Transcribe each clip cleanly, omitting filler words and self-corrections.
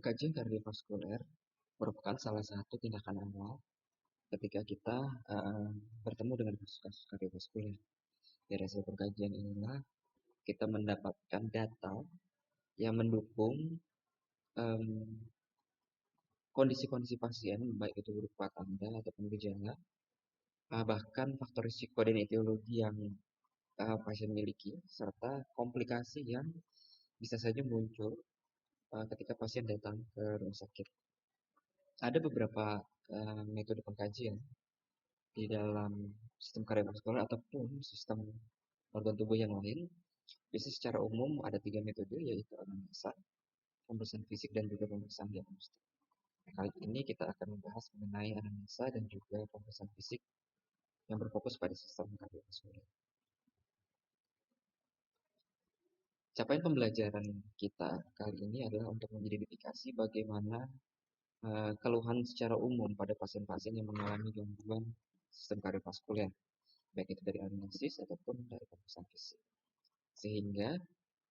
Kajian kardiovaskuler merupakan salah satu tindakan awal ketika kita eh, bertemu dengan kasus-kasus kardiovaskuler. Dari hasil pengkajian inilah kita mendapatkan data yang mendukung em, kondisi-kondisi pasien, baik itu berupa tanda ataupun gejala, bahkan faktor risiko dan etiologi yang pasien miliki, serta komplikasi yang bisa saja muncul ketika pasien datang ke rumah sakit. Ada beberapa metode pengkajian di dalam sistem kardiovaskuler ataupun sistem organ tubuh yang lain. Biasanya secara umum ada 3 metode, yaitu anamnesa, pemeriksaan fisik, dan juga pemeriksaan diagnostik. Nah, kali ini kita akan membahas mengenai anamnesa dan juga pemeriksaan fisik yang berfokus pada sistem kardiovaskuler. Capaian pembelajaran kita kali ini adalah untuk mengidentifikasi bagaimana keluhan secara umum pada pasien-pasien yang mengalami gangguan sistem kardiovaskuler, baik itu dari anamnesis ataupun dari pemeriksaan fisik. Sehingga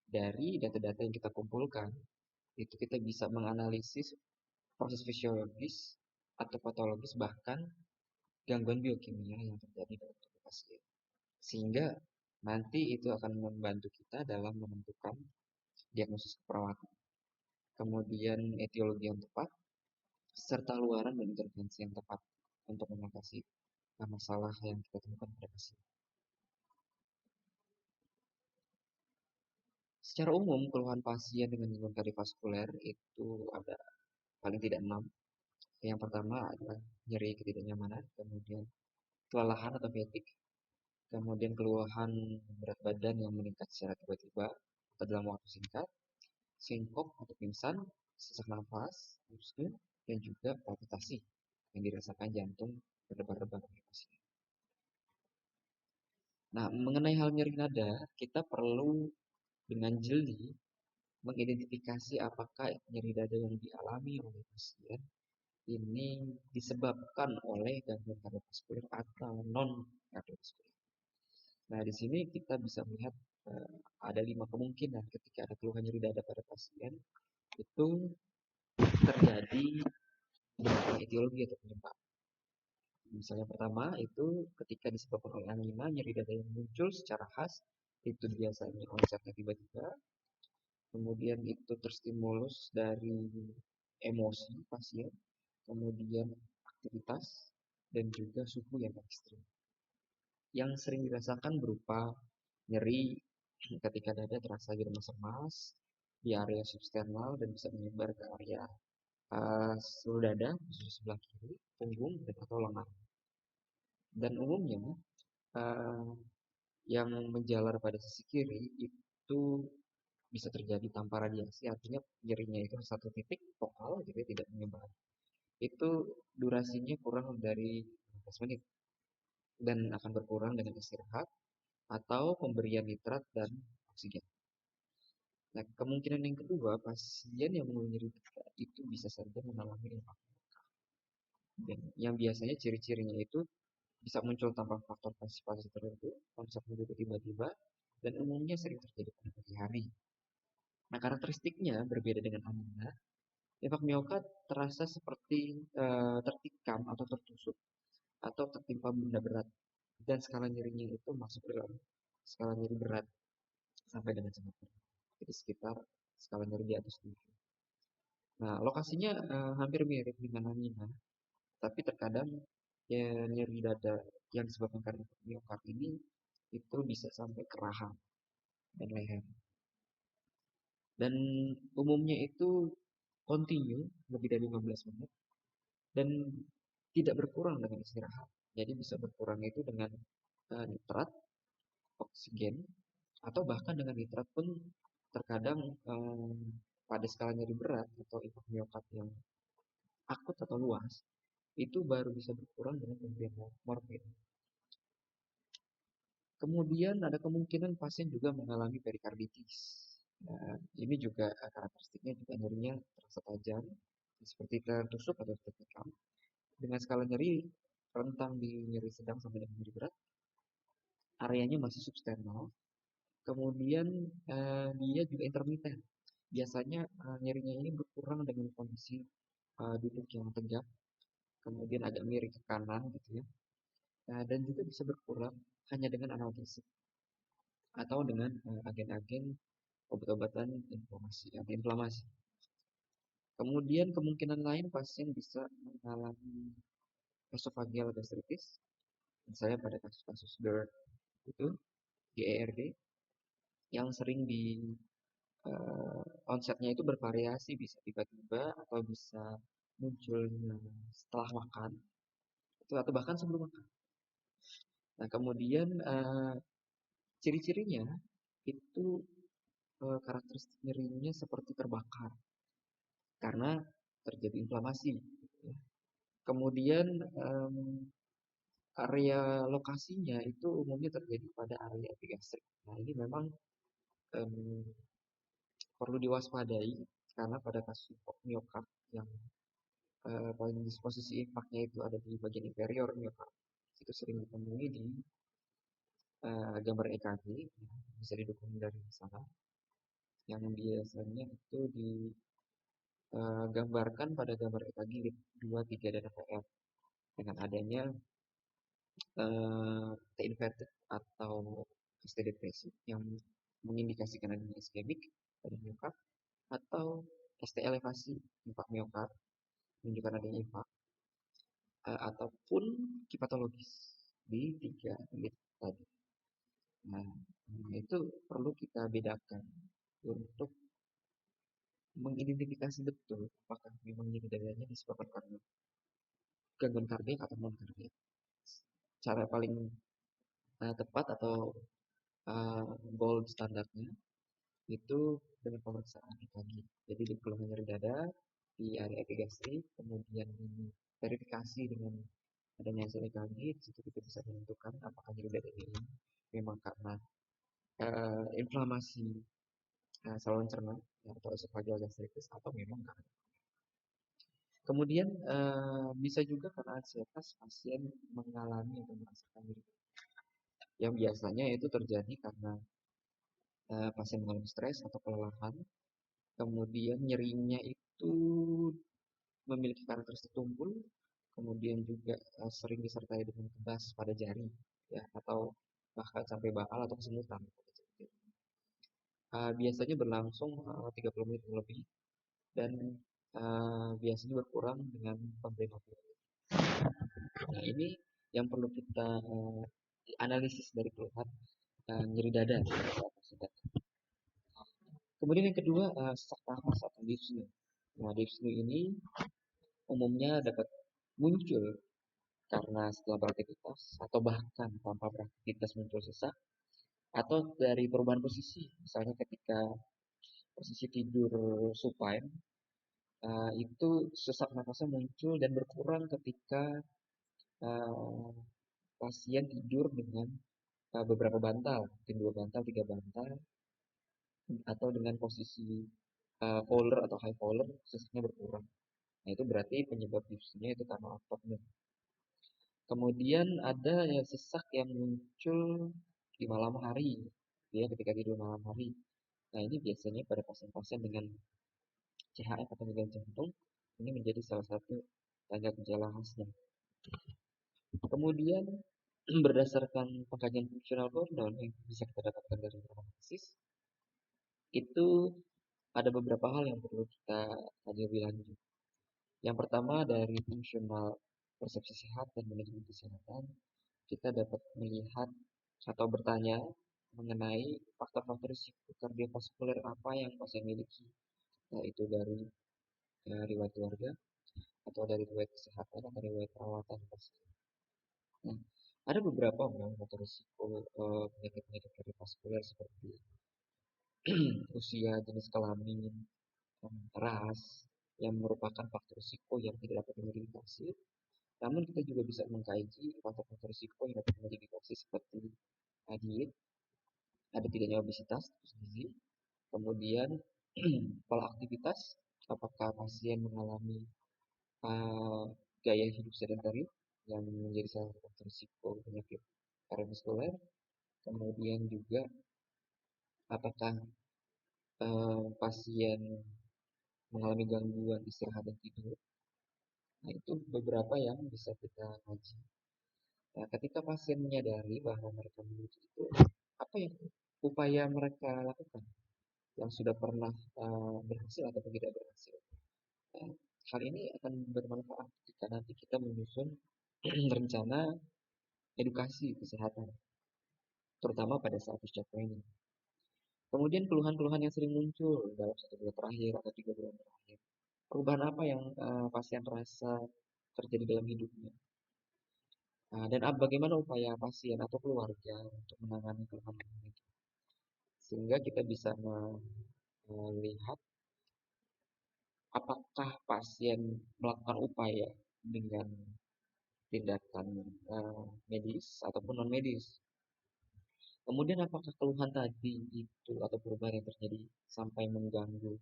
dari data-data yang kita kumpulkan, itu kita bisa menganalisis proses fisiologis atau patologis, bahkan gangguan biokimia yang terjadi dalam tubuh pasien. Sehingga nanti itu akan membantu kita dalam menentukan diagnosis perawatan, kemudian etiologi yang tepat, serta luaran dan intervensi yang tepat untuk mengatasi masalah yang kita temukan pada pasien. Secara umum, keluhan pasien dengan gangguan kardiovaskuler itu ada paling tidak 6. Yang pertama adalah nyeri ketidaknyamanan, kemudian kelelahan atau fatigue, kemudian keluhan berat badan yang meningkat secara tiba-tiba atau dalam waktu singkat, sinkop atau pingsan, sesak nafas, nyusut, dan juga palpitasi yang dirasakan jantung berdebar-debar oleh pasien. Nah, mengenai hal nyeri nada, kita perlu dengan jeli mengidentifikasi apakah nyeri dada yang dialami oleh pasien ini disebabkan oleh gangguan kardiovaskuler atau non kardiovaskuler. Nah, di sini kita bisa melihat ada 5 kemungkinan ketika ada keluhan nyeri dada pada pasien itu terjadi beberapa etiologi atau penyebab. Misalnya pertama itu ketika disebabkan oleh angina, nyeri dada yang muncul secara khas itu biasanya onsetnya tiba-tiba, kemudian itu terstimulus dari emosi pasien, kemudian aktivitas, dan juga suhu yang ekstrim. Yang sering dirasakan berupa nyeri ketika dada terasa lemas di area substernal dan bisa menyebar ke area seluruh dada, khusus sebelah kiri, punggung, dan atau lengan. Dan umumnya uh, yang menjalar pada sisi kiri itu bisa terjadi tanpa radiasi, artinya nyerinya itu satu titik vokal, jadi tidak menyebar. Itu durasinya kurang dari 15 menit dan akan berkurang dengan istirahat atau pemberian nitrat dan oksigen. Nah, kemungkinan yang kedua, pasien yang mengalami nyeri itu bisa saja mengalami infeksi. Dan yang biasanya ciri-cirinya itu bisa muncul tanpa faktor pasif tertentu, konsep juga tiba-tiba, dan umumnya sering terjadi pada pagi hari. Nah, karakteristiknya berbeda dengan angina. Infak miokard terasa seperti tertikam atau tertusuk atau tertimpa benda berat, dan skala nyerinya itu masuk dalam skala nyeri berat sampai dengan sangat berat. Jadi sekitar skala nyeri di atas 7. Nah, lokasinya hampir mirip dengan angina, tapi terkadang ya, nyeri dada yang disebabkan karena miokard ini itu bisa sampai ke rahang dan leher. Dan umumnya itu continue lebih dari 15 menit dan tidak berkurang dengan istirahat. Jadi bisa berkurang itu dengan nitrat, oksigen, atau bahkan dengan nitrat pun terkadang pada skala nyeri berat atau infak miokard yang akut atau luas itu baru bisa berkurang dengan pemberian morfin. Kemudian ada kemungkinan pasien juga mengalami perikarditis. Nah, ini juga karakteristiknya juga nyerinya terasa tajam, seperti tertusuk atau tertekan. Dengan skala nyeri rentang di nyeri sedang sampai dengan nyeri berat, areanya masih substernal. Kemudian dia juga intermiten, biasanya nyerinya ini berkurang dengan kondisi duduk yang tegak, kemudian agak miring ke kanan gitu ya. Dan juga bisa berkurang hanya dengan analgesik atau dengan agen-agen obat-obatan antiinflamasi. Kemudian kemungkinan lain pasien bisa mengalami esophageal gastritis, misalnya pada kasus-kasus GERD itu, GERD, yang sering di onsetnya itu bervariasi, bisa tiba-tiba atau bisa munculnya setelah makan, atau bahkan sebelum makan. Nah, kemudian ciri-cirinya itu karakteristik nyerinya seperti terbakar karena terjadi inflamasi. Gitu ya. Kemudian area lokasinya itu umumnya terjadi pada area epigastrik. Nah, ini memang em, perlu diwaspadai karena pada kasus miokard yang paling posisi impaknya itu ada di bagian inferior miokard, itu sering ditemui di gambar EKG, bisa didukung dari sana, yang biasanya itu digambarkan pada gambar EKG 2, 3, dan 4F dengan adanya T inverted atau ST depresi yang mengindikasikan adanya iskemik pada miokard, atau ST elevasi impak miokard menunjukkan adanya impak, ataupun hipatologis di 3 unit tadi. Nah, itu perlu kita bedakan untuk mengidentifikasi betul apakah memang nyeri dadanya disebabkan karena gangguan kardiak atau non kardiak. Cara paling tepat atau gold standarnya itu dengan pemeriksaan EKG. Jadi di keluhan nyeri dada di area epigastrik, kemudian verifikasi dengan adanya hasil EKG, di situ kita bisa menentukan apakah nyeri dada ini memang karena inflamasi saluran cerna atau esophageal gastritis atau memang karena. Kemudian bisa juga karena ansietas pasien mengalami atau merasakan nyeri, yang biasanya itu terjadi karena pasien mengalami stres atau kelelahan, kemudian nyerinya itu memiliki karakteristik tumpul, kemudian juga sering disertai dengan kebas pada jari, ya, atau bahkan sampai bakal atau kesemutan. Biasanya berlangsung 30 menit lebih dan biasanya berkurang dengan pemberian obat. Nah, ini yang perlu kita analisis dari keluhan nyeri dada. Kemudian yang kedua, sesak nafas atau dyspnea. Nah, dyspnea ini umumnya dapat muncul karena setelah beraktivitas atau bahkan tanpa beraktivitas muncul sesak, atau dari perubahan posisi, misalnya ketika posisi tidur supine, itu sesak nafasnya muncul dan berkurang ketika uh, pasien tidur dengan beberapa bantal, mungkin 2 bantal, 3 bantal, atau dengan posisi collar atau high collar, sesaknya berkurang. Nah, itu berarti penyebab dyspnea itu karena ototnya. Kemudian ada ya sesak yang muncul di malam hari, ya ketika tidur malam hari. Nah, ini biasanya pada pasien-pasien dengan CHF atau gagal jantung, ini menjadi salah satu tanda gejala khasnya. Kemudian berdasarkan pengkajian fungsional Gordon yang bisa kita dapatkan dari analisis, itu ada beberapa hal yang perlu kita kaji lebih lanjut. Yang pertama dari fungsional persepsi sehat dan manajemen kesehatan, kita dapat melihat atau bertanya mengenai faktor-faktor risiko kardiovaskuler apa yang pasien miliki, yaitu dari riwayat keluarga atau dari riwayat kesehatan atau riwayat perawatan pasien. Nah, ada beberapa faktor risiko penyakit-penyakit kardiovaskuler seperti usia, jenis kelamin, ras, yang merupakan faktor risiko yang tidak dapat dimodifikasi. Namun kita juga bisa mengkaji faktor-faktor risiko yang dapat dimodifikasi seperti diet, ada tidaknya obesitas, gizi, kemudian pola aktivitas, apakah pasien mengalami gaya hidup sedentari yang menjadi salah satu faktor risiko penyakit kardiovaskuler, kemudian juga apakah pasien mengalami gangguan istirahat dan tidur. Nah, itu beberapa yang bisa kita kaji. Nah, ketika pasien menyadari bahwa mereka memiliki itu, apa yang upaya mereka lakukan yang sudah pernah berhasil atau tidak berhasil. Nah, hal ini akan bermanfaat jika nanti kita menyusun rencana edukasi kesehatan, terutama pada saat usia training. Kemudian keluhan-keluhan yang sering muncul dalam 1 bulan terakhir atau 3 bulan terakhir. Perubahan apa yang pasien rasa terjadi dalam hidupnya. Nah, dan bagaimana upaya pasien atau keluarga untuk menangani keluhan-keluhan itu. Sehingga kita bisa melihat apakah pasien melakukan upaya dengan tindakan medis ataupun non medis. Kemudian apakah keluhan tadi itu atau perubahan yang terjadi sampai mengganggu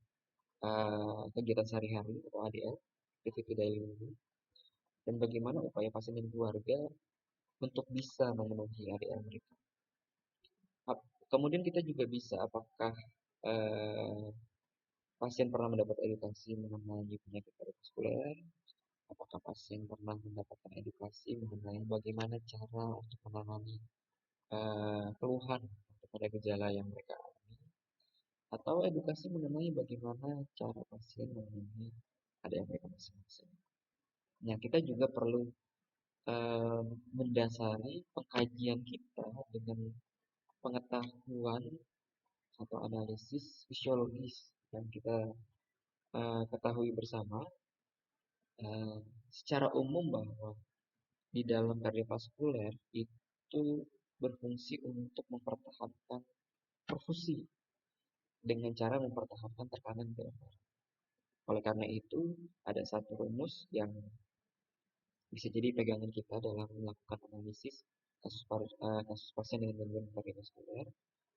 kegiatan sehari-hari atau ADL, activity daily living, dan bagaimana upaya pasien dan keluarga untuk bisa memenuhi ADL mereka. Kemudian kita juga bisa apakah pasien pernah mendapat edukasi mengenai penyakit kardiovaskuler, apakah pasien pernah mendapatkan edukasi mengenai bagaimana cara untuk menangani keluhan pada gejala yang mereka alami, atau edukasi mengenai bagaimana cara pasien memenuhi ADL mereka masing-masing. Nah, kita juga perlu mendasari pengkajian kita dengan pengetahuan atau analisis fisiologis yang kita ketahui bersama secara umum bahwa di dalam kardiovaskuler itu berfungsi untuk mempertahankan perfusi dengan cara mempertahankan tekanan di dalam darah. Oleh karena itu, ada satu rumus yang bisa jadi pegangan kita dalam melakukan analisis kasus pasien dengan gangguan kardiovaskuler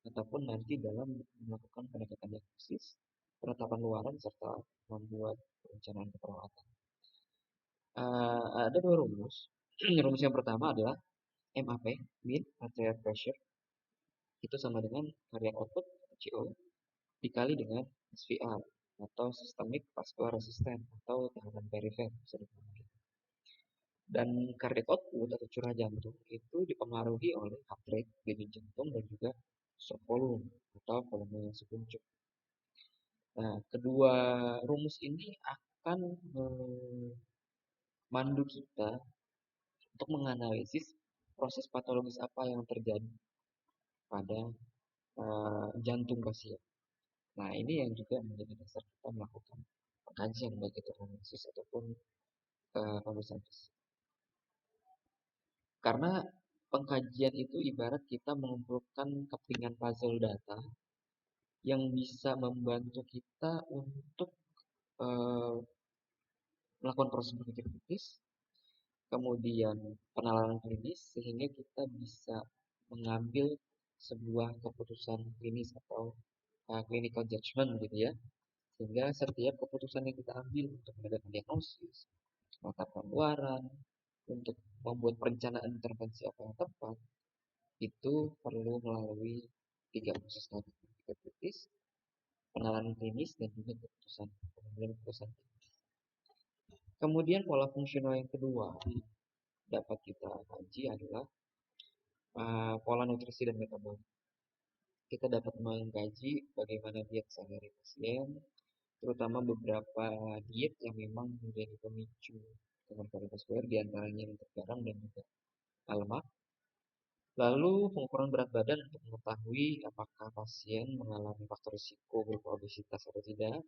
ataupun nanti dalam melakukan pendekatan diagnosis, penetapan luaran serta membuat perencanaan keperawatan. Ada 2 rumus. Rumus yang pertama adalah MAP, mean arterial pressure, itu sama dengan cardiac output CO dikali dengan SVR atau systemic vascular resistance atau tekanan perifer. Dan cardiac output atau curah jantung itu dipengaruhi oleh heart rate, denyut jantung, dan juga stroke volume atau volume sekuncup. Nah, kedua rumus ini akan memandu kita untuk menganalisis proses patologis apa yang terjadi pada jantung pasien. Nah, ini yang juga menjadi dasar kita melakukan pengkajian baik itu analisis ataupun pemeriksaan fisik. Karena pengkajian itu ibarat kita mengumpulkan kepingan puzzle data yang bisa membantu kita untuk melakukan proses berpikir kritis, kemudian penalaran klinis sehingga kita bisa mengambil sebuah keputusan klinis atau clinical judgment gitu ya. Sehingga setiap keputusan yang kita ambil untuk menegakkan diagnosis, menetapkan luaran, untuk membuat perencanaan intervensi apa yang tepat, itu perlu melalui 3 proses tadi, berpikir kritis, penalaran klinis, dan juga pengambilan keputusan. Kemudian pola fungsional yang kedua dapat kita kaji adalah pola nutrisi dan metabolik. Kita dapat mengkaji bagaimana diet sehari pasien, terutama beberapa diet yang memang menjadi pemicu gangguan kardiovaskuler, diantaranya untuk garam dan juga lemak. Lalu pengukuran berat badan untuk mengetahui apakah pasien mengalami faktor risiko berupa obesitas atau tidak,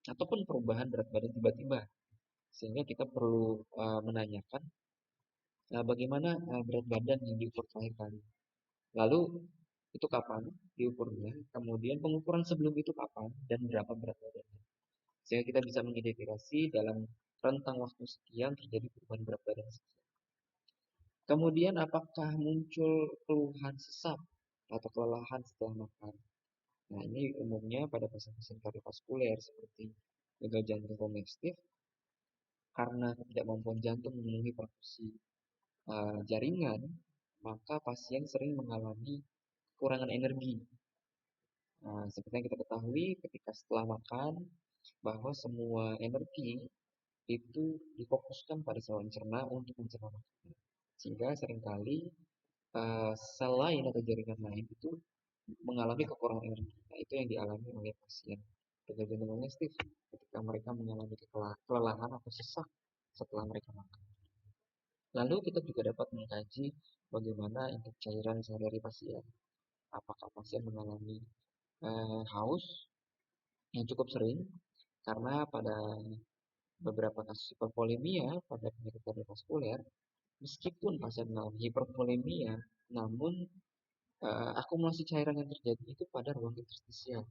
ataupun perubahan berat badan tiba-tiba. Sehingga kita perlu menanyakan bagaimana berat badan yang diukur terakhir kali. Lalu itu kapan diukurnya, kemudian pengukuran sebelum itu kapan dan berapa berat badannya. Sehingga kita bisa mengidentifikasi dalam rentang waktu sekian terjadi perubahan berat badan sekian. Kemudian apakah muncul keluhan sesak atau kelelahan setelah makan. Nah, ini umumnya pada pasien-pasien kardiovaskuler seperti gagal jantung kongestif karena ketidakmampuan jantung memenuhi perfusi jaringan, maka pasien sering mengalami kekurangan energi. Seperti yang kita ketahui ketika setelah makan bahwa semua energi itu difokuskan pada saluran cerna untuk mencerna makanan. Sehingga seringkali sel lain atau jaringan lain itu mengalami kekurangan energi. Nah, itu yang dialami oleh pasien dengan dengannya Steve ketika mereka mengalami kelelahan atau sesak setelah mereka makan. Lalu kita juga dapat mengkaji bagaimana intake cairan sehari-hari pasien. Apakah pasien mengalami haus yang cukup sering karena pada beberapa kasus hipervolemia pada penyakit kardiovaskuler, meskipun pasien mengalami hipervolemia, namun akumulasi cairan yang terjadi itu pada ruang interstisial,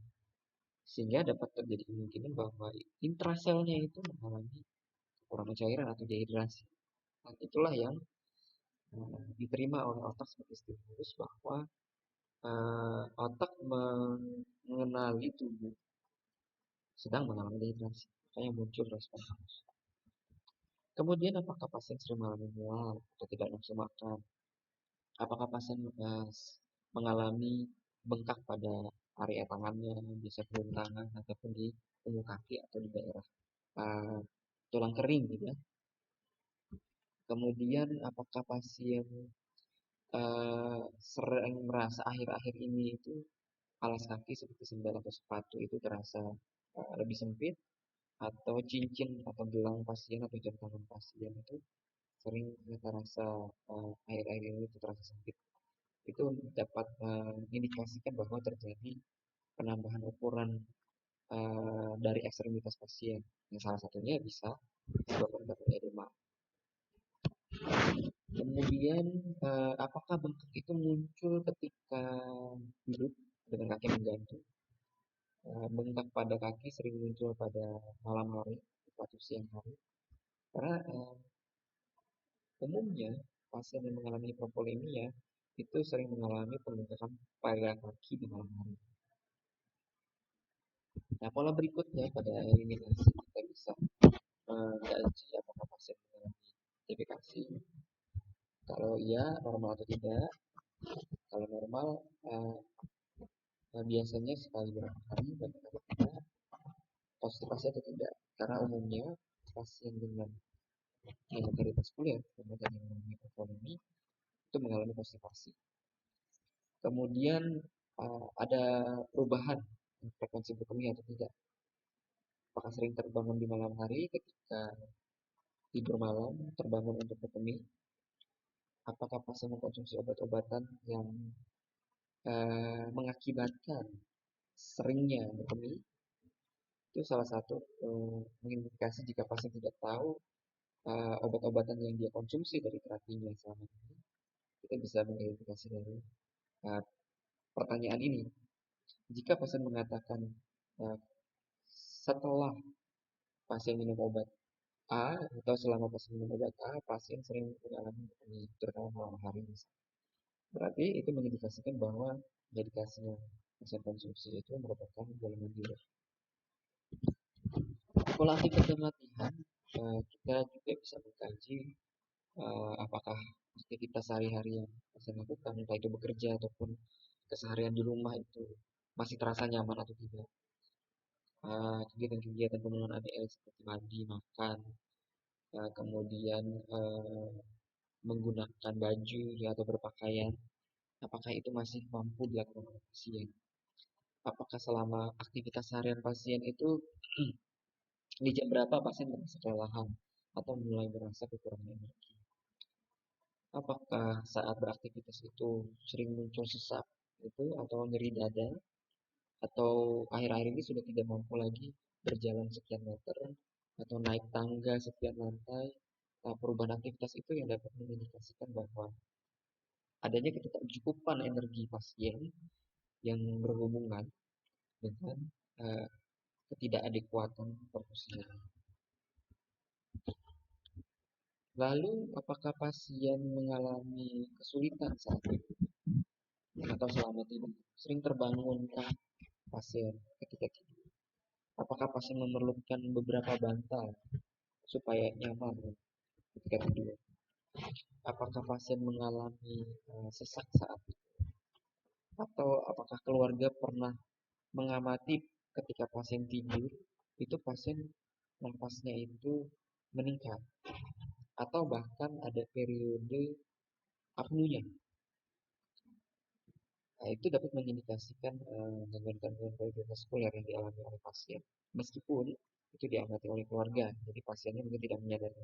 sehingga dapat terjadi kemungkinan bahwa intraselnya itu mengalami kekurangan cairan atau dehidrasi. Nah, itulah yang diterima oleh otak sebagai stimulus bahwa otak mengenali tubuh sedang mengalami dehidrasi, makanya muncul respon haus. Kemudian apakah pasien sering mengalami mual atau tidak nafsu makan? Apakah pasien mengalami bengkak pada area tangannya, bisa peluru tangan ataupun di punggung kaki atau di daerah tulang kering gitu ya. Kemudian apakah pasien sering merasa akhir-akhir ini itu alas kaki seperti sendal atau sepatu itu terasa lebih sempit, atau cincin atau gelang pasien atau jam tangan pasien itu sering terasa akhir-akhir ini itu terasa sempit. Itu dapat mengindikasikan bahwa terjadi penambahan ukuran dari ekstremitas pasien. Yang salah satunya bisa disebabkan karena edema. Kemudian apakah bengkak itu muncul ketika duduk dengan kaki menggantung? Bengkak pada kaki sering muncul pada malam hari atau siang hari. Karena umumnya pasien yang mengalami hipovolemia itu sering mengalami pembengkakan pada kaki di malam hari. Nah, pola berikutnya pada eliminasi kita bisa mengkaji apakah pasien mengalami defikasi. Kalau iya, normal atau tidak. Kalau normal, biasanya sekali berapa hari dan kalau tidak, konstipasi atau tidak. Karena umumnya pasien dengan kardiovaskuler, kemudian yang mengalami hipovolemia itu mengalami konstipasi. Kemudian ada perubahan frekuensi berkemih atau tidak. Apakah sering terbangun di malam hari ketika tidur malam, terbangun untuk berkemih? Apakah pasien mengkonsumsi obat-obatan yang mengakibatkan seringnya berkemih? Itu salah satu mengindikasi jika pasien tidak tahu obat-obatan yang dia konsumsi dari terapinya selama ini. Kita bisa mengidentifikasi dari pertanyaan ini. Jika pasien mengatakan setelah pasien minum obat A atau selama pasien minum obat A, pasien sering mengalami berkemih, terutama malam hari misalnya. Berarti itu mengindikasikan bahwa medikasi yang pasien konsumsi itu merupakan golongan biru. Pola aktivitas latihan kita juga bisa mengkaji apakah aktivitas sehari-hari yang pasien lakukan, entah itu bekerja ataupun keseharian di rumah itu masih terasa nyaman atau tidak. Kegiatan-kegiatan pemenuhan ADL seperti mandi, makan, kemudian menggunakan baju ya, atau berpakaian, apakah itu masih mampu dilakukan oleh pasien? Apakah selama aktivitas harian pasien itu di jam berapa pasien merasa kelelahan atau mulai merasa kekurangan energi? Apakah saat beraktivitas itu sering muncul sesak itu atau nyeri dada, atau akhir-akhir ini sudah tidak mampu lagi berjalan sekian meter atau naik tangga sekian lantai? Perubahan aktivitas itu yang dapat mengindikasikan bahwa adanya ketidakcukupan energi pasien yang berhubungan dengan ketidakadekuatan perfusian. Lalu, apakah pasien mengalami kesulitan saat tidur atau selama tidur? Sering terbangunkah pasien ketika tidur? Apakah pasien memerlukan beberapa bantal supaya nyaman ketika tidur? Apakah pasien mengalami sesak saat tidur? Atau apakah keluarga pernah mengamati ketika pasien tidur, itu pasien nafasnya itu meningkat atau bahkan ada periode apnunya. Nah, itu dapat mengindikasikan gangguan-gangguan kardiovaskuler yang dialami oleh pasien. Meskipun itu diamati oleh keluarga, jadi pasiennya mungkin tidak menyadari.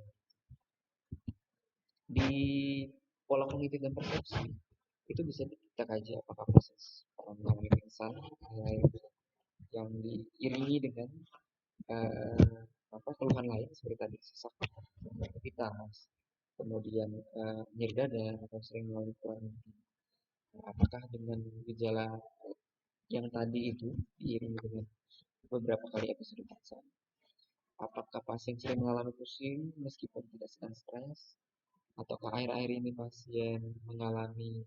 Di pola kognitif dan persepsi, itu bisa kita kaji apakah proses orang mengalami pingsan yang diiringi dengan eh, keluhan lain seperti tadi sesak aktivitas, kemudian nyeri dada atau sering mengalami kurang. Apakah dengan gejala yang tadi itu diiringi dengan beberapa kali episode pingsan? Apakah pasien sering mengalami pusing meskipun tidak sedang stres? Ataukah akhir-akhir ini pasien mengalami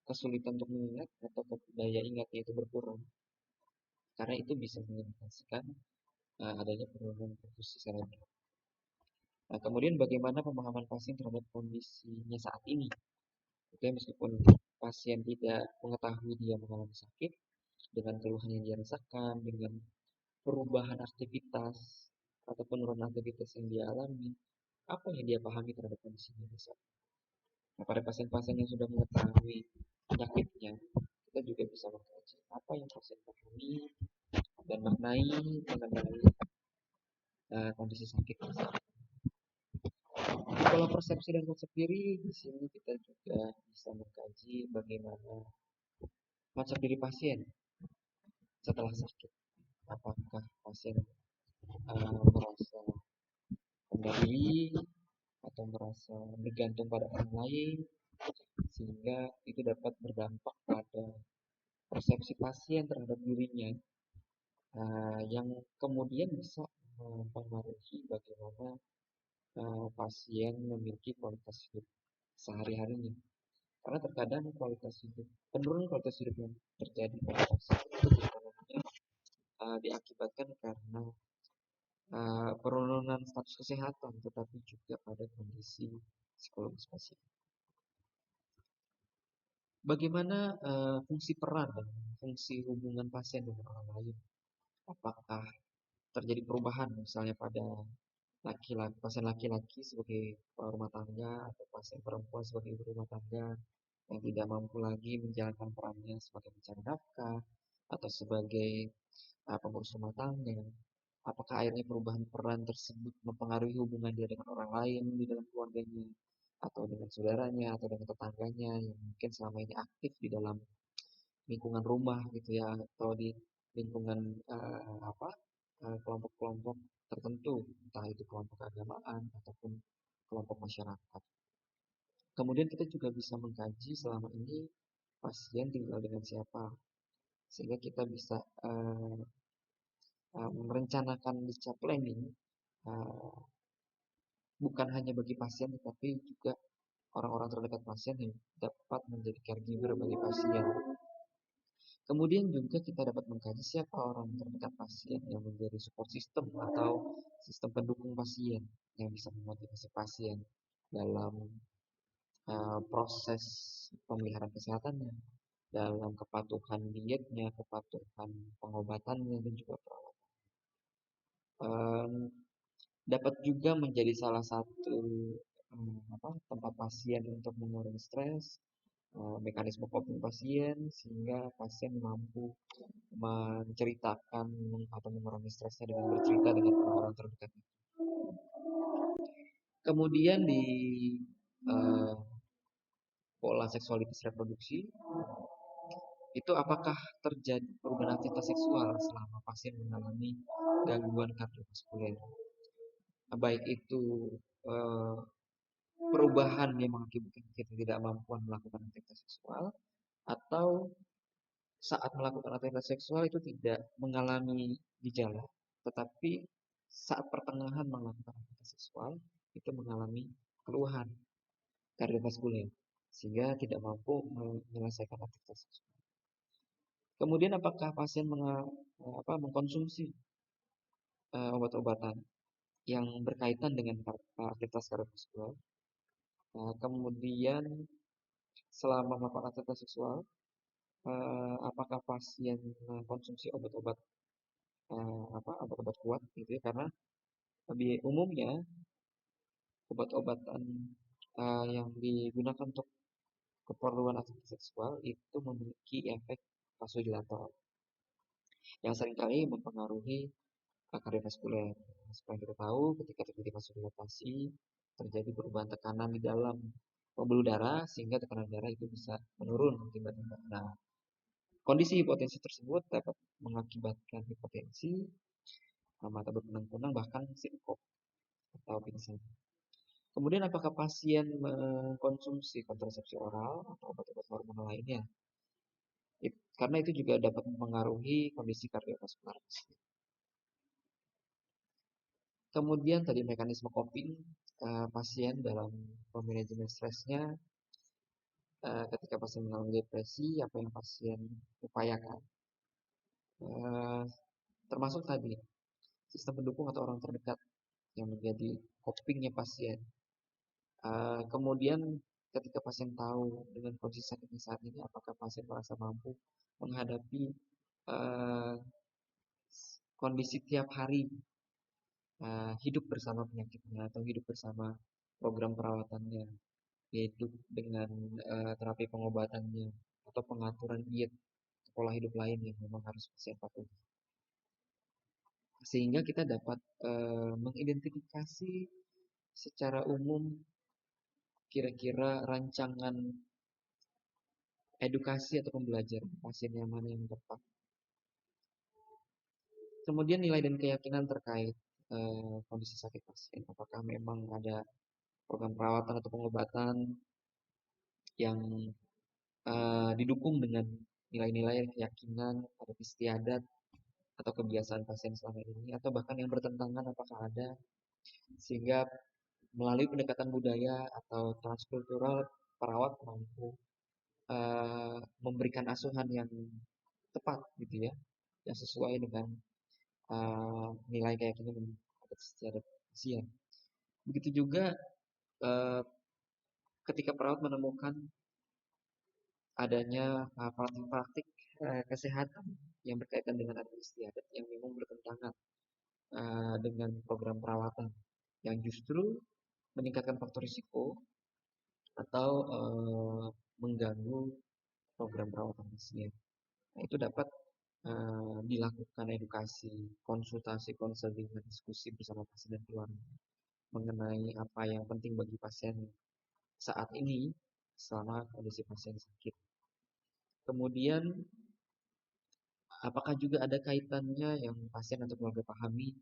kesulitan untuk mengingat atau daya ingatnya itu berkurang? Karena itu bisa mengindikasikan adanya penurunan funksi cerebral. Nah, kemudian bagaimana pemahaman pasien terhadap kondisinya saat ini? Oke, meskipun pasien tidak mengetahui dia mengalami sakit, dengan keluhan yang dia rasakan, dengan perubahan aktivitas atau penurunan aktivitas yang dia alami, apa yang dia pahami terhadap kondisinya saat ini? Nah, pada pasien-pasien yang sudah mengetahui penyakitnya, kita juga bisa mengkaji apa yang pasien pahami dan maknai mengenai kondisi sakit tersebut. Kalau persepsi dan konsep diri, di sini kita juga bisa mengkaji bagaimana konsep diri pasien setelah sakit. Apakah pasien merasa rendah diri atau merasa bergantung pada orang lain, sehingga itu dapat berdampak pada persepsi pasien terhadap dirinya, yang kemudian bisa mempengaruhi bagaimana pasien memiliki kualitas hidup sehari-harinya. Karena terkadang penurunan kualitas hidup yang terjadi pada pasien itu bukan diakibatkan karena penurunan status kesehatan, tetapi juga pada kondisi psikologis pasien. Bagaimana fungsi peran dan fungsi hubungan pasien dengan orang lain? Apakah terjadi perubahan misalnya pada pasien laki-laki sebagai kepala rumah tangga atau pasien perempuan sebagai ibu rumah tangga yang tidak mampu lagi menjalankan perannya sebagai pencari nafkah atau sebagai pengurus rumah tangga? Apakah akhirnya perubahan peran tersebut mempengaruhi hubungan dia dengan orang lain di dalam keluarganya atau dengan saudaranya atau dengan tetangganya yang mungkin selama ini aktif di dalam lingkungan rumah gitu ya, atau di lingkungan kelompok-kelompok tertentu, entah itu kelompok keagamaan ataupun kelompok masyarakat. Kemudian kita juga bisa mengkaji selama ini pasien tinggal dengan siapa, sehingga kita bisa merencanakan discharge planning bukan hanya bagi pasien tetapi juga orang-orang terdekat pasien yang dapat menjadi caregiver bagi pasien. Kemudian juga kita dapat mengkaji siapa orang terdekat pasien yang menjadi support system atau sistem pendukung pasien yang bisa memotivasi pasien dalam proses pemeliharaan kesehatannya, dalam kepatuhan dietnya, kepatuhan pengobatannya dan juga perawatan. Dapat juga menjadi salah satu tempat pasien untuk mengurangi stres, mekanisme coping pasien sehingga pasien mampu menceritakan atau mengurangi stresnya dengan bercerita dengan orang-orang terdekat. Kemudian di uh, pola seksualitas reproduksi itu apakah terjadi perubahan aktivitas seksual selama pasien mengalami gangguan kardiovaskuler, baik itu perubahan yang mengakibatkan kita tidak mampu melakukan aktivitas seksual atau saat melakukan aktivitas seksual itu tidak mengalami gejala, tetapi saat pertengahan melakukan aktivitas seksual itu mengalami keluhan kardiovaskuler sehingga tidak mampu menyelesaikan aktivitas seksual. Kemudian apakah pasien mengkonsumsi obat-obatan yang berkaitan dengan aktivitas kardiovaskular? Kemudian selama melakukan aktivitas seksual apakah pasien konsumsi obat-obat obat-obat kuat gitu ya, karena lebih umumnya obat-obatan yang digunakan untuk keperluan aktivitas seksual itu memiliki efek vasodilator yang seringkali mempengaruhi kardiovaskuler. Seperti yang kita tahu, ketika terjadi vasodilatasi, terjadi perubahan tekanan di dalam pembuluh darah sehingga tekanan darah itu bisa menurun tiba-tiba. Nah, kondisi hipotensi tersebut dapat mengakibatkan hipotensi, mata berkunang-kunang, bahkan sinkop atau pingsan. Kemudian apakah pasien mengkonsumsi kontrasepsi oral atau obat-obat hormonal lainnya? Karena itu juga dapat mempengaruhi kondisi kardiovaskular. Kemudian tadi mekanisme coping pasien dalam manajemen stresnya ketika pasien mengalami depresi, apa yang pasien upayakan. Eh, Termasuk tadi sistem pendukung atau orang terdekat yang menjadi copingnya pasien. Kemudian ketika pasien tahu dengan kondisi sakitnya saat ini, apakah pasien merasa mampu menghadapi uh, kondisi tiap hari hidup bersama penyakitnya atau hidup bersama program perawatannya, hidup dengan terapi pengobatannya atau pengaturan diet pola hidup lain yang memang harus pasien patuhi. Sehingga kita dapat mengidentifikasi secara umum kira-kira rancangan edukasi atau pembelajaran pasien yang mana yang tepat. Kemudian nilai dan keyakinan terkait kondisi sakit pasien. Apakah memang ada program perawatan atau pengobatan yang didukung dengan nilai-nilai keyakinan atau istiadat atau kebiasaan pasien selama ini, atau bahkan yang bertentangan apakah ada, sehingga melalui pendekatan budaya atau transkultural perawat mampu memberikan asuhan yang tepat gitu ya, yang sesuai dengan nilai keyakinan dan istiadat pasien. Begitu juga uh, ketika perawat menemukan adanya praktik-praktik kesehatan yang berkaitan dengan adat istiadat yang memang bertentangan dengan program perawatan yang justru meningkatkan faktor risiko atau mengganggu program perawatan pasien. Nah, itu dapat dilakukan edukasi, konsultasi, konseling, dan diskusi bersama pasien dan keluarga mengenai apa yang penting bagi pasien saat ini selama kondisi pasien sakit. Kemudian apakah juga ada kaitannya yang pasien atau keluarga pahami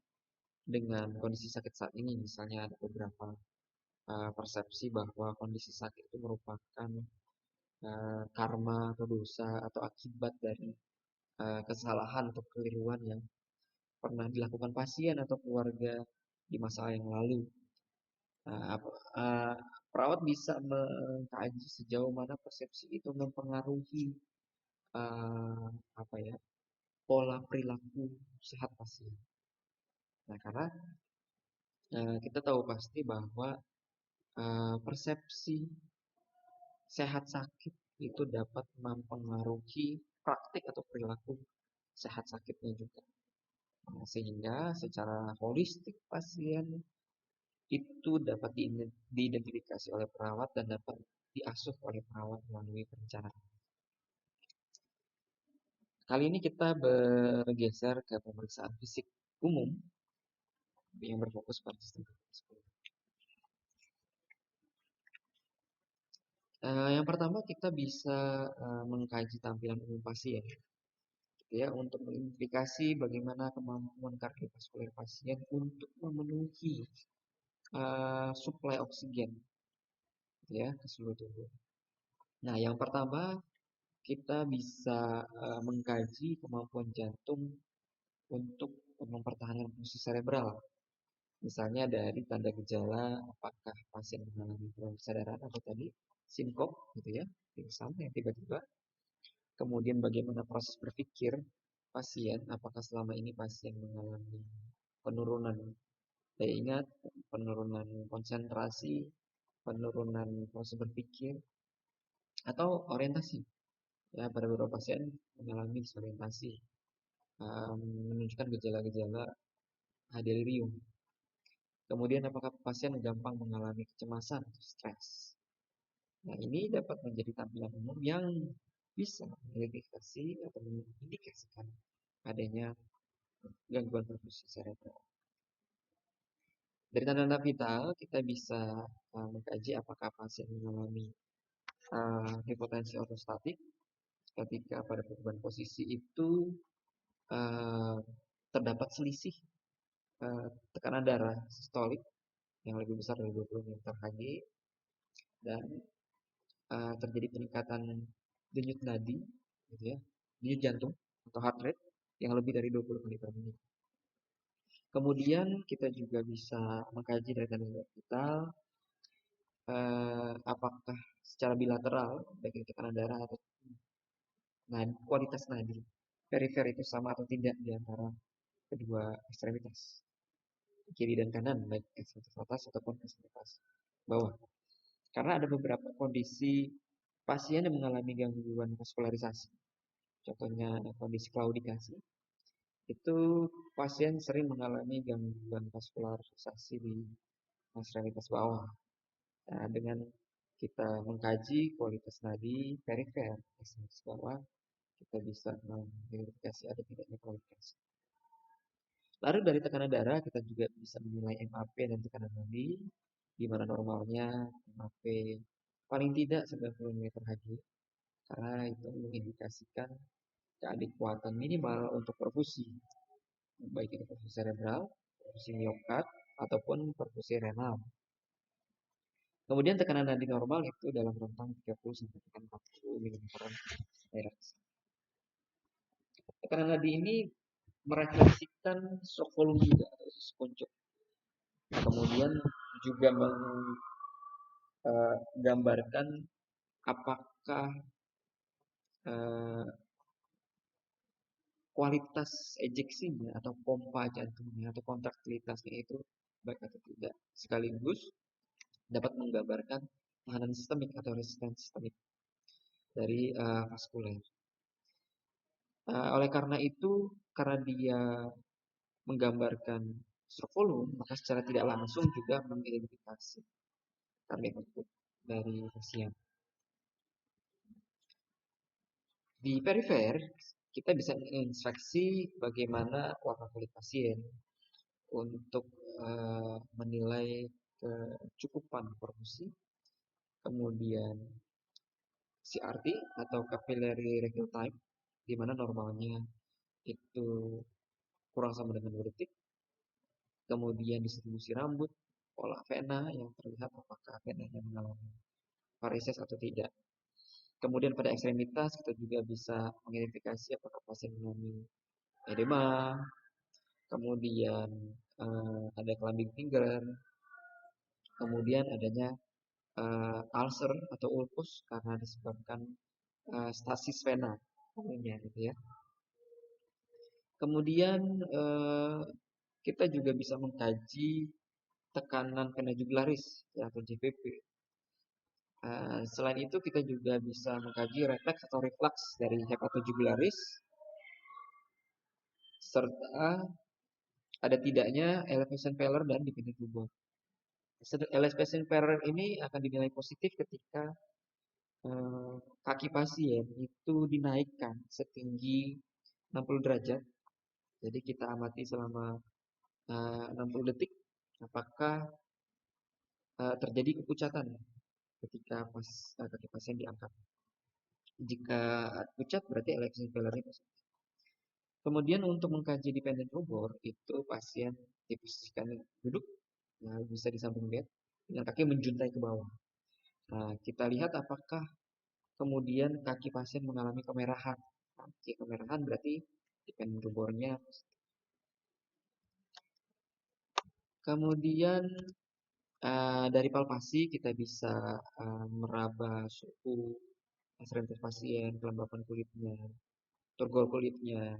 dengan kondisi sakit saat ini? Misalnya ada beberapa persepsi bahwa kondisi sakit itu merupakan karma atau dosa atau akibat dari kesalahan atau kekeliruan yang pernah dilakukan pasien atau keluarga di masa yang lalu. Nah, perawat bisa mengkaji sejauh mana persepsi itu mempengaruhi uh, apa ya pola perilaku sehat pasien. Nah, karena kita tahu pasti bahwa persepsi sehat sakit itu dapat mempengaruhi praktik atau perilaku sehat sakitnya juga. Nah, sehingga secara holistik pasien itu dapat diidentifikasi oleh perawat dan dapat diasuh oleh perawat melalui perencanaan. Kali ini kita bergeser ke pemeriksaan fisik umum yang berfokus pada sistem kardiovaskular. Yang pertama kita bisa mengkaji tampilan umum pasien, gitu ya, untuk mengidentifikasi bagaimana kemampuan kardiovaskuler pasien untuk memenuhi suplai oksigen, gitu ya, ke seluruh tubuh. Nah, yang pertama kita bisa mengkaji kemampuan jantung untuk mempertahankan fungsi cerebral. Misalnya dari tanda gejala apakah pasien mengalami kesadaran atau tadi sinkop gitu ya, pingsan yang tiba-tiba. Kemudian bagaimana proses berpikir pasien, apakah selama ini pasien mengalami penurunan daya ingat, penurunan konsentrasi, penurunan proses berpikir, atau orientasi. Ya, pada beberapa pasien mengalami disorientasi, menunjukkan gejala-gejala delirium. Kemudian apakah pasien gampang mengalami kecemasan atau stres? Nah, ini dapat menjadi tampilan umum yang bisa mengidentifikasi atau mengindikasikan adanya gangguan perfusi cerebral. Dari tanda-tanda vital, kita bisa mengkaji apakah pasien mengalami hipotensi ortostatik ketika pada perubahan posisi itu uh, terdapat selisih tekanan darah sistolik yang lebih besar dari 20 meter Hg dan terjadi peningkatan denyut nadi, gitu ya, denyut jantung atau heart rate yang lebih dari 20 kali per menit. Kemudian kita juga bisa mengkaji dari tanda vital apakah secara bilateral baik itu tekanan darah atau kualitas nadi perifer itu sama atau tidak di antara kedua ekstremitas kiri dan kanan, baik ekstremitas atas ataupun ekstremitas bawah. Karena ada beberapa kondisi pasien yang mengalami gangguan vaskularisasi, contohnya kondisi klaudikasi, itu pasien sering mengalami gangguan vaskularisasi di ekstremitas bawah. Nah, dengan kita mengkaji kualitas nadi perifer ekstremitas bawah, kita bisa mengidentifikasi ada tidaknya klaudikasi. Lalu dari tekanan darah kita juga bisa menilai MAP dan tekanan nadi, di mana normalnya MAP paling tidak 90 mHg, karena itu mengindikasikan keadekuatan minimal untuk perfusi, baik itu perfusi cerebral, perfusi miokard, ataupun perfusi renal. Kemudian tekanan nadi normal itu dalam rentang 30 sampai 40 mm per Tekanan nadi ini merefleksikan shock volume juga atau kuncup. Kemudian juga menggambarkan apakah kualitas ejeksinya atau pompa jantungnya atau kontraktilitasnya itu baik atau tidak. Sekaligus dapat menggambarkan tahanan sistemik atau resistensi sistemik dari vaskuler. Oleh karena itu, karena dia menggambarkan stroke volume, maka secara tidak langsung juga mengidentifikasi target output dari pasien. Di perifer, kita bisa menginspeksi bagaimana warna kulit pasien untuk menilai kecukupan perfusi, kemudian CRT atau capillary refill time, di mana normalnya itu kurang sama dengan 2 detik. Kemudian distribusi rambut, pola vena yang terlihat apakah venanya mengalami varises atau tidak. Kemudian pada ekstremitas kita juga bisa mengidentifikasi apakah pasien mengalami edema, kemudian ada clumping finger, kemudian adanya ulcer atau ulkus karena disebabkan stasis vena, gitu ya. Kemudian kita juga bisa mengkaji tekanan vena jugularis ya, atau JVP. Selain itu kita juga bisa mengkaji refleks atau reflux dari hepatojugularis serta ada tidaknya elevation failure dan dependent rubor. Elevation failure ini akan dinilai positif ketika kaki pasien itu dinaikkan setinggi 60 derajat. Jadi kita amati selama 60 detik apakah terjadi kepucatan ketika kaki pasien diangkat. Jika pucat berarti elevation failure-nya positif. Kemudian untuk mengkaji dependent rubor itu pasien diposisikan duduk, nah, bisa di samping bed dengan kaki menjuntai ke bawah. Nah, kita lihat apakah kemudian kaki pasien mengalami kemerahan. Nah, jika kemerahan berarti dependent rubornya. Kemudian dari palpasi kita bisa meraba suhu ekstremitas pasien, kelembapan kulitnya, turgor kulitnya.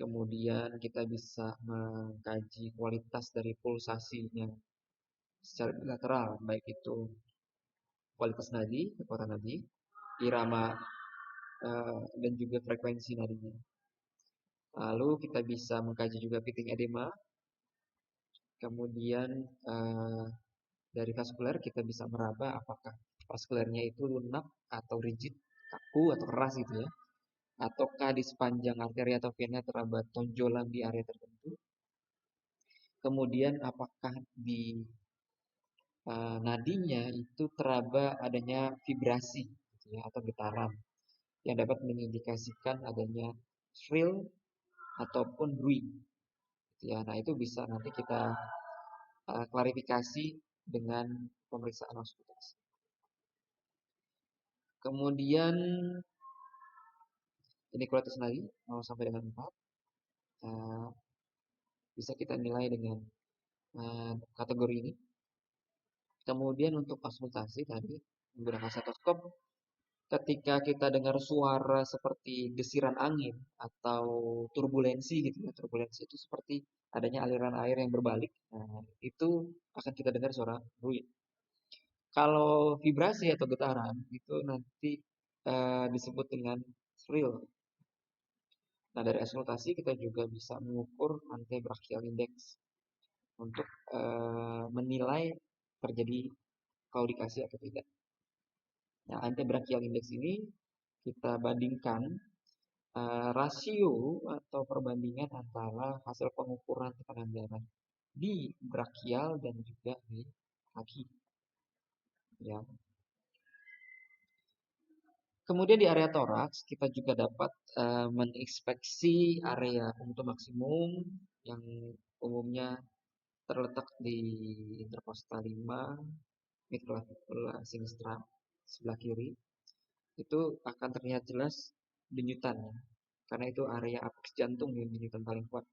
Kemudian kita bisa mengkaji kualitas dari pulsasinya secara bilateral, baik itu kualitas nadi, kekuatan nadi, irama dan juga frekuensi nadinya. Lalu kita bisa mengkaji juga pitting edema, kemudian dari vaskuler kita bisa meraba apakah vaskulernya itu lunak atau rigid, kaku atau keras gitu ya, ataukah di sepanjang arteri atau vena terdapat tonjolan di area tertentu. Kemudian apakah di nadinya itu teraba adanya vibrasi gitu ya, atau getaran yang dapat mengindikasikan adanya shrill ataupun bruit gitu ya. Nah, itu bisa nanti kita klarifikasi dengan pemeriksaan auskultasi. Kemudian inequalitas nadi 0 sampai dengan 4 bisa kita nilai dengan kategori ini. Kemudian untuk auskultasi tadi menggunakan stetoskop, ketika kita dengar suara seperti desiran angin atau turbulensi gitu ya, turbulensi itu seperti adanya aliran air yang berbalik. Nah, itu akan kita dengar suara bruit. Kalau vibrasi atau getaran itu nanti disebut dengan shrill. Nah, dari auskultasi kita juga bisa mengukur antebrachial index untuk menilai terjadi kaudikasi atau tidak. Nah, antebrachial index ini kita bandingkan rasio atau perbandingan antara hasil pengukuran tekanan darah di brachial dan juga di kaki. Ya. Kemudian di area toraks kita juga dapat menginspeksi area punto maksimum yang umumnya terletak di interkostal 5, midclavicular sinistra sebelah kiri. Itu akan terlihat jelas denyutan, karena itu area apeks jantung yang denyutan paling kuat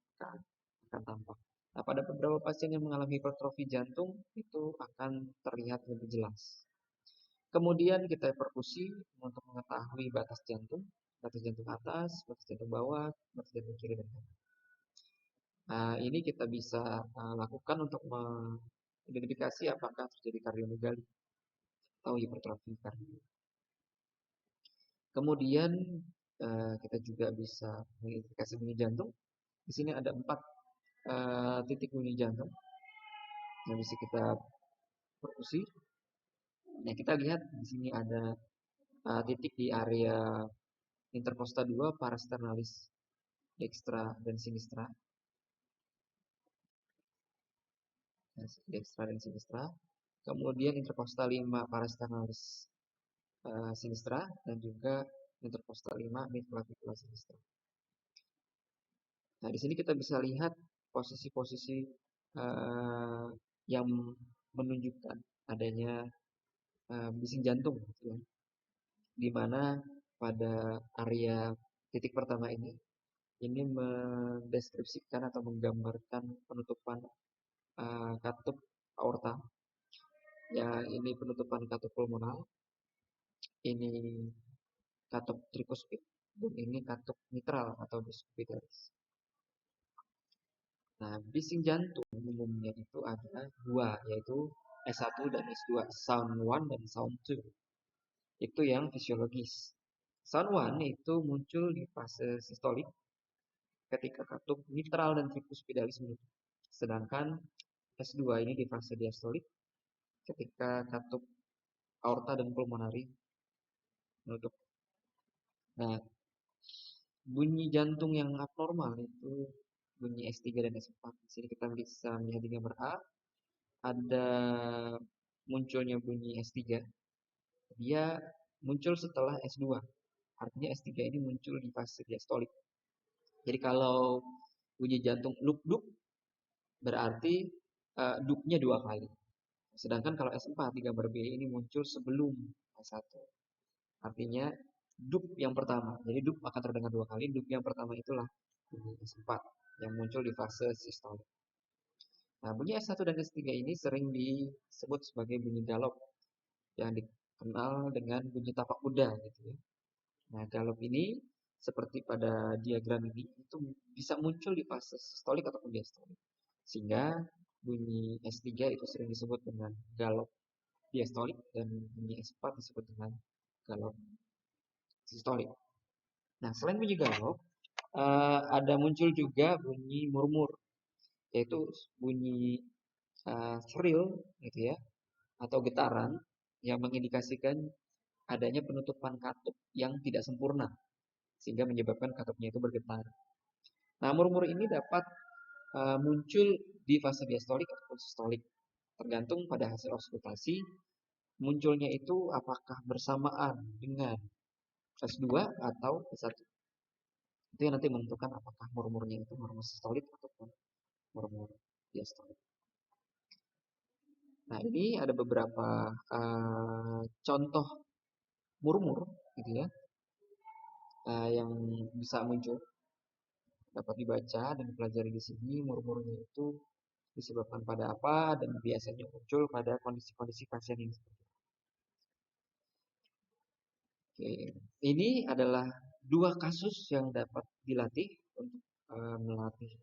akan tampak. Nah, pada beberapa pasien yang mengalami hipertrofi jantung itu akan terlihat lebih jelas. Kemudian kita perkusi untuk mengetahui batas jantung atas, batas jantung bawah, batas jantung kiri dan kanan. Nah, ini kita bisa lakukan untuk mengidentifikasi apakah terjadi kardiomegali atau hipertrofi kardio. Kemudian kita juga bisa mengidentifikasi bunyi jantung. Di sini ada 4 titik bunyi jantung yang bisa kita perkusi. Nah, kita lihat di sini ada titik di area intercosta 2, parasternalis dextra dan sinistra. Dextra dan sinistra. Kemudian intercosta 5, parasternalis sinistra dan juga intercosta 5, midclavicular sinistra. Nah, di sini kita bisa lihat posisi-posisi yang menunjukkan adanya bising jantung, gitu ya. Di mana pada area titik pertama ini mendeskripsikan atau menggambarkan penutupan katup aorta. Ya, ini penutupan katup pulmonal, ini katup trikuspid, dan ini katup mitral atau discipitaris. Nah, bising jantung umumnya itu ada 2, yaitu S1 dan S2, sound 1 dan sound 2. Itu yang fisiologis. Sound 1 itu muncul di fase sistolik ketika katup mitral dan trikuspidalis menutup. Sedangkan S2 ini di fase diastolik ketika katup aorta dan pulmonari menutup. Nah, bunyi jantung yang abnormal itu bunyi S3 dan S4. Di sini kita bisa melihat di gambar A ada munculnya bunyi S3. Dia muncul setelah S2. Artinya S3 ini muncul di fase diastolik. Jadi kalau bunyi jantung luk-duk berarti duknya 2 kali. Sedangkan kalau S4 di gambar B ini muncul sebelum S1. Artinya duk yang pertama. Jadi duk akan terdengar 2 kali. Duk yang pertama itulah bunyi S4 yang muncul di fase sistolik. Nah, bunyi S1 dan S3 ini sering disebut sebagai bunyi galop yang dikenal dengan bunyi tapak kuda gitu ya. Nah, galop ini seperti pada diagram ini itu bisa muncul di fase sistolik ataupun diastolik. Sehingga bunyi S3 itu sering disebut dengan galop diastolik dan bunyi S4 disebut dengan galop sistolik. Nah, selain bunyi galop, ada muncul juga bunyi murmur, yaitu bunyi shrill gitu ya, atau getaran yang mengindikasikan adanya penutupan katup yang tidak sempurna sehingga menyebabkan katupnya itu bergetar. Nah, murmur ini dapat muncul di fase diastolik atau sistolik, tergantung pada hasil auskultasi. Munculnya itu apakah bersamaan dengan fase 2 atau fase 1. Itu yang nanti menentukan apakah murmurnya itu murmur sistolik ataupun murmur diastolik. Nah, ini ada beberapa contoh murmur gitu ya, yang bisa muncul, dapat dibaca dan dipelajari di sini. Murmurnya itu disebabkan pada apa dan biasanya muncul pada kondisi-kondisi pasien yang seperti itu. Oke, ini adalah dua kasus yang dapat dilatih untuk melatih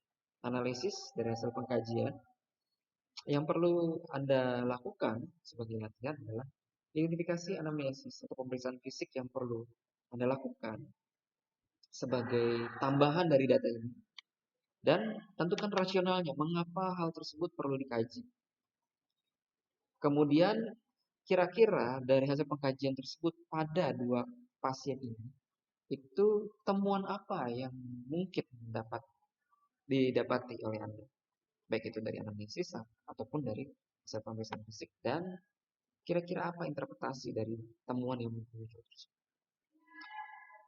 analisis dari hasil pengkajian. Yang perlu Anda lakukan sebagai latihan adalah identifikasi anamnesis atau pemeriksaan fisik yang perlu Anda lakukan sebagai tambahan dari data ini. Dan tentukan rasionalnya, mengapa hal tersebut perlu dikaji. Kemudian kira-kira dari hasil pengkajian tersebut pada dua pasien ini, itu temuan apa yang mungkin dapat didapati oleh Anda. Baik itu dari anamnesis ataupun dari hasil pemeriksaan fisik. Dan kira-kira apa interpretasi dari temuan yang muncul tersebut.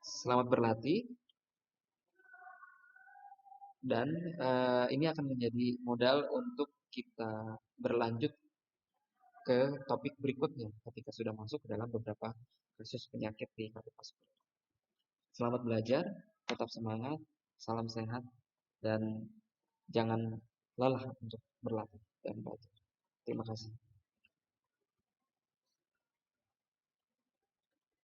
Selamat berlatih. Dan ini akan menjadi modal untuk kita berlanjut ke topik berikutnya ketika sudah masuk ke dalam beberapa kasus penyakit di kardiovaskular. Selamat belajar, tetap semangat, salam sehat, dan jangan lelah untuk berlatih dan belajar. Terima kasih.